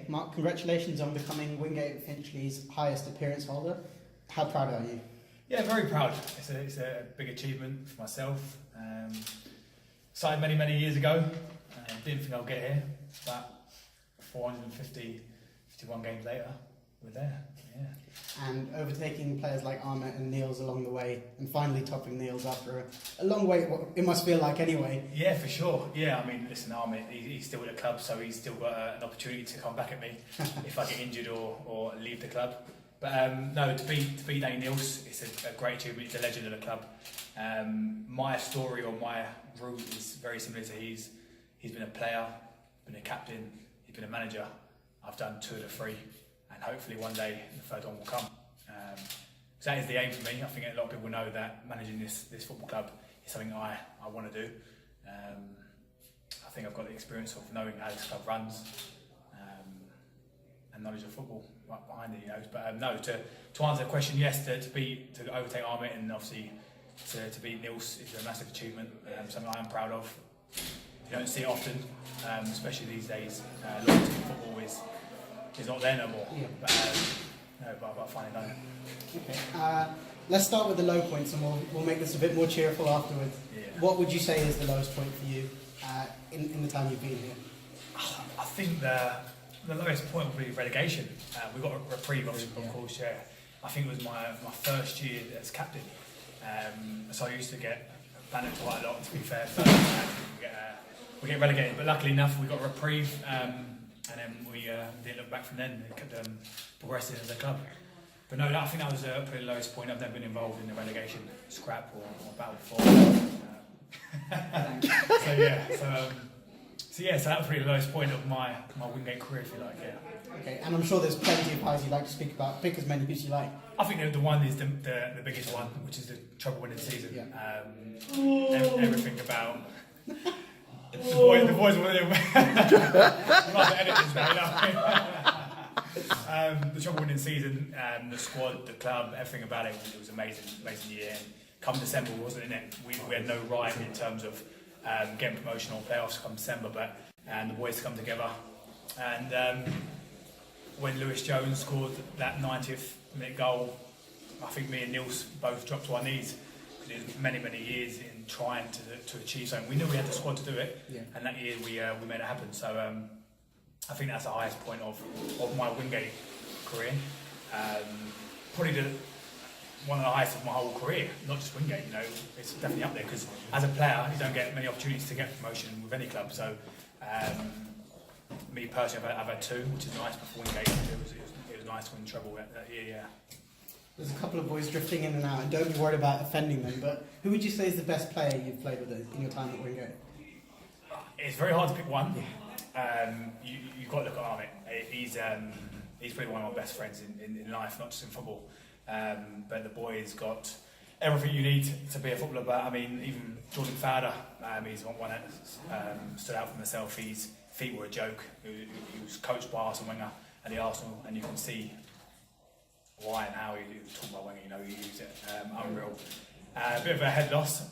Okay, Mark, congratulations on becoming Wingatetv Finchley's highest appearance holder. How proud are you? Yeah, very proud. It's a big achievement for myself. Started many years ago. Didn't think I'd get here, but 51 games later, we're there. Yeah. And overtaking players like Ahmet and Niels along the way, and finally topping Niels after a long wait, what it must feel like anyway. Yeah, for sure. Yeah, I mean, listen, Ahmet, he's still at the club, so he's still got an opportunity to come back at me if I get injured or leave the club. But no, to beat Niels, it's a great achievement. He's a legend of the club. My story or my route is very similar to his. He's been a player, been a captain, he's been a manager. I've done 2 of the 3, and hopefully one day the 3rd one will come. So that is the aim for me. I think a lot of people know that managing this football club is something I want to do. I think I've got the experience of knowing how this club runs and knowledge of football right behind it, you know. But no, to answer the question, yes, to overtake Ahmet and obviously to beat Niels is a massive achievement. Something I am proud of. You don't see it often, especially these days. Loyalty in football is not there no more. Yeah. But I finally done it. Okay. Let's start with the low points, and we'll make this a bit more cheerful afterwards. Yeah. What would you say is the lowest point for you in the time you've been here? I think the lowest point would be relegation. We got a reprieve, obviously, of course. Yeah. I think it was my first year as captain. So I used to get banned quite a lot, to be fair. So we get relegated, but luckily enough, we got a reprieve, and then we didn't look back from then. We kept progressing as a club. But no, I think that was probably the lowest point. I've never been involved in the relegation scrap or battle before. So that was probably the lowest point of my Wingate career, if you like. Yeah. Okay, and I'm sure there's plenty of highs you'd like to speak about. Pick as many as you like. I think the one is the biggest one, which is the treble-winning season. Yeah. Everything about the boys were there. Like the editors now, you know. The treble-winning season, the squad, the club, everything about it was amazing year. And come December, wasn't it? We had no right in terms of getting promotion or playoffs come December, but the boys come together. And when Lewis Jones scored that 90th minute goal, I think me and Niels both dropped to our knees, because it was many years in trying to achieve something. We knew we had the squad to do it, and that year we made it happen. So I think that's the highest point of my Wingate career. Probably one of the highest of my whole career, not just Wingate. You know, it's definitely up there, because as a player, you don't get many opportunities to get promotion with any club. So me personally, I've had 2, which is nice. Before Wingate, it was nice to win treble that year. Yeah. There's a couple of boys drifting in and out, and don't be worried about offending them, but who would you say is the best player you've played with in your time at Wingate? It's very hard to pick one. You've got to look at Ahmet. He's probably one of my best friends in life, not just in football. But the boy's got everything you need to be a footballer. But I mean, even Jordan Fowler, he's one that stood out for himself. His feet were a joke. He was coached by Arsene Wenger at the Arsenal, and you can see why and how he was talking about Wenger. You know, he used it unreal. A bit of a head loss.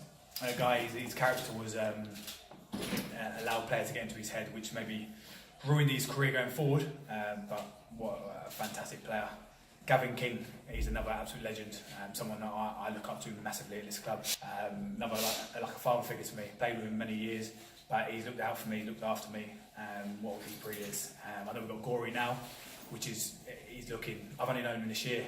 A guy, his character was allowed players to get into his head, which maybe ruined his career going forward. But what a fantastic player. Gavin King, he's another absolute legend, someone that I look up to massively at this club. Another like a father figure to me. Played with him many years, but he's looked out for me, looked after me. What a keeper he is. I know we've got Gory now, which is he's looking. I've only known him this year,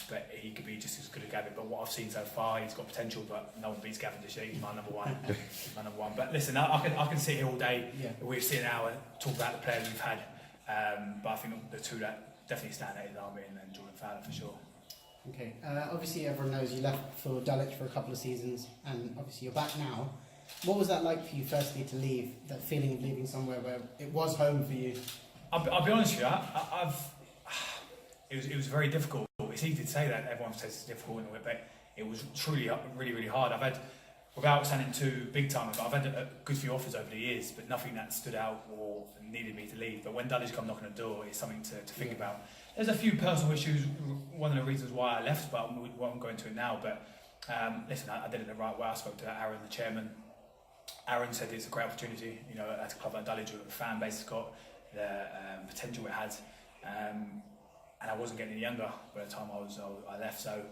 but he could be just as good as Gavin. But what I've seen so far, he's got potential, but no one beats Gavin this year. He's my number one. He's my number one. But listen, I can sit here all day. Yeah. We've seen an hour talk about the players we've had, but I think the 2 that definitely stand out is Ahmet and Jordan Fowler for sure. Okay, obviously everyone knows you left for Dulwich for a couple of seasons, and obviously you're back now. What was that like for you, firstly, to leave, that feeling of leaving somewhere where it was home for you? I'll be honest with you, it was very difficult. It's easy to say that, everyone says it's difficult, but it was truly really hard. I've had, without sounding too big time, I've had a good few offers over the years, but nothing that stood out or needed me to leave. But when Dulwich come knocking on the door, it's something to think about. There's a few personal issues, one of the reasons why I left, but we won't go into it now. But listen, I did it the right way. I spoke to Aaron, the chairman. Aaron said it's a great opportunity, you know, at a club like Dulwich, with a fan base it's got. potential it had, and I wasn't getting any younger by the time I left. So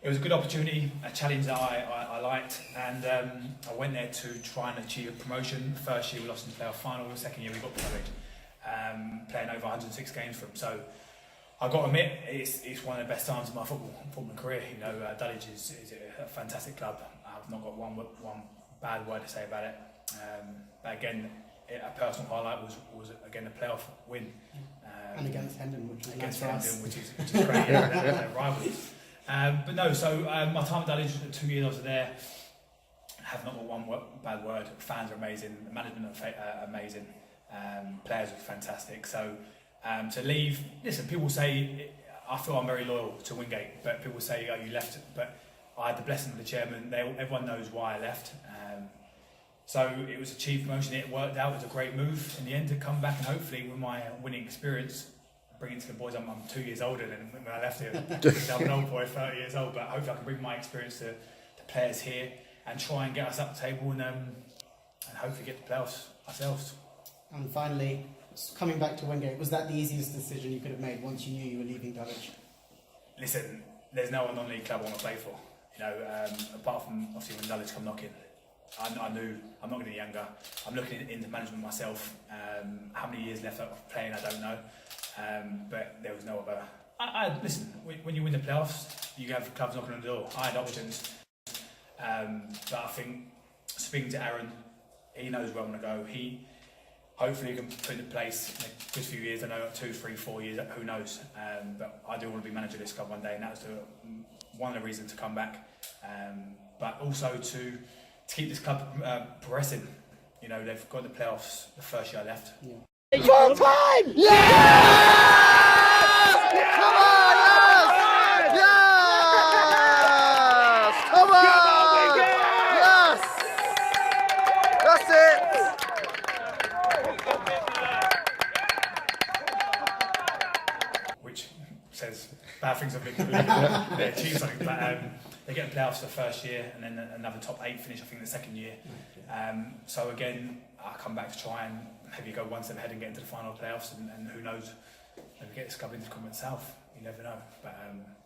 it was a good opportunity, a challenge that I liked, and I went there to try and achieve a promotion. The first year we lost in the playoff final, the second year we got promoted, playing over 106 games for them. So I've got to admit, it's one of the best times of my football career. You know, Dulwich is a fantastic club. I've not got one bad word to say about it. But again, a personal highlight was again a playoff win. And against Hendon, which was against nice for us. which is great. They're rivals. But no, so my time at Dulwich, 2 years I was there. Have not got one bad word. Fans are amazing. The management are amazing. Players are fantastic. So. To leave, listen, people say, I feel I'm very loyal to Wingate, but people say, oh, you left, but I had the blessing of the chairman, everyone knows why I left. So it was a chief promotion, it worked out, it was a great move in the end to come back and hopefully with my winning experience, bring it to the boys. I'm 2 years older than when I left here. I'm an old boy, 30 years old, but hopefully I can bring my experience to players here and try and get us up the table and hopefully get the playoffs ourselves. And finally, coming back to Wingate, was that the easiest decision you could have made once you knew you were leaving Dulwich? Listen, there's no non-league club I want to play for. You know, apart from obviously when Dulwich come knocking, I knew I'm not getting younger. I'm looking into management myself. How many years left of playing, I don't know. But there was no other. Listen, when you win the playoffs, you have clubs knocking on the door. I had options, but I think speaking to Aaron, he knows where I want to go. Hopefully he can put into place in a good few years, I know 2, 3, 4 years, who knows. But I do want to be manager of this club one day, and that was one of the reasons to come back. But also to keep this club progressing. You know, they've got the playoffs the first year I left. Yeah. Full time! Yes! Come on! Yes! Come on! Yes! That's it! Which says bad things of they achieve something, but they get the playoffs the first year and then another top 8 finish I think the second year. So again, I come back to try and maybe go one step ahead and get into the final playoffs, and who knows, maybe get this club into the Conference South. You never know, but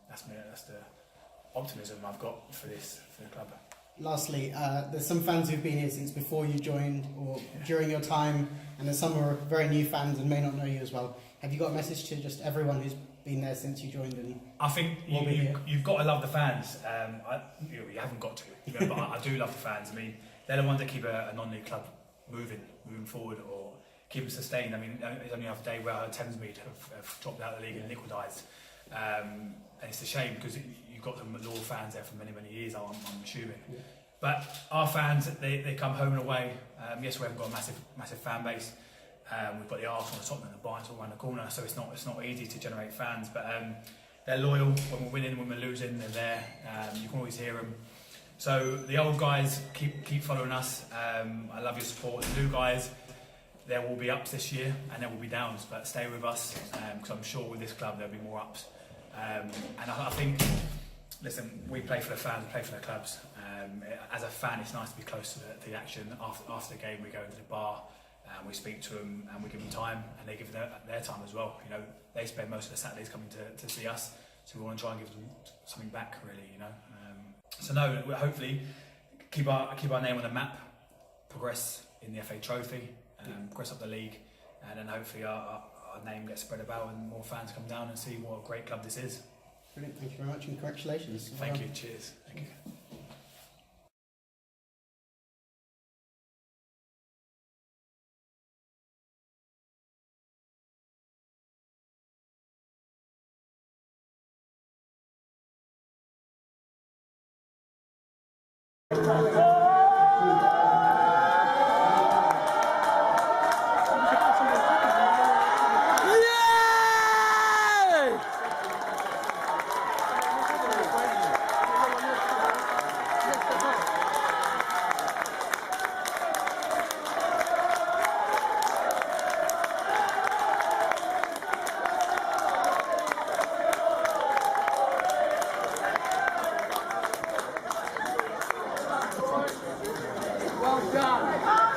that's the optimism I've got for the club. Lastly, there's some fans who've been here since before you joined or during your time, and there's some who are very new fans and may not know you as well. Have you got a message to just everyone who's been there since you joined? And I think you've got to love the fans. You haven't got to, but I do love the fans. I mean, they're the ones that keep a non-league club moving forward or keep it sustained. I mean, it's only half a day where Thamesmead have dropped out of the league and liquidised. And it's a shame because you've got some loyal fans there for many, many years, I'm assuming. Yeah. But our fans, they come home and away. Yes, we haven't got a massive fan base. We've got the Arsenal, the Tottenham, the Bayern all around the corner, so it's not easy to generate fans. But they're loyal. When we're winning, when we're losing, they're there. You can always hear them. So the old guys keep following us. I love your support. The new guys, there will be ups this year and there will be downs, but stay with us because I'm sure with this club there'll be more ups. And I think, listen, we play for the fans, we play for the clubs. As a fan, it's nice to be close to the action. After the game, we go into the bar and we speak to them and we give them time, and they give their time as well. You know, they spend most of the Saturdays coming to see us, so we want to try and give them something back, really. You know. So no, we'll hopefully keep our name on the map, progress in the FA Trophy, progress up the league, and then hopefully our name gets spread about and more fans come down and see what a great club this is. Brilliant, thank you very much and congratulations. Thank you, cheers. Thank you. Well done.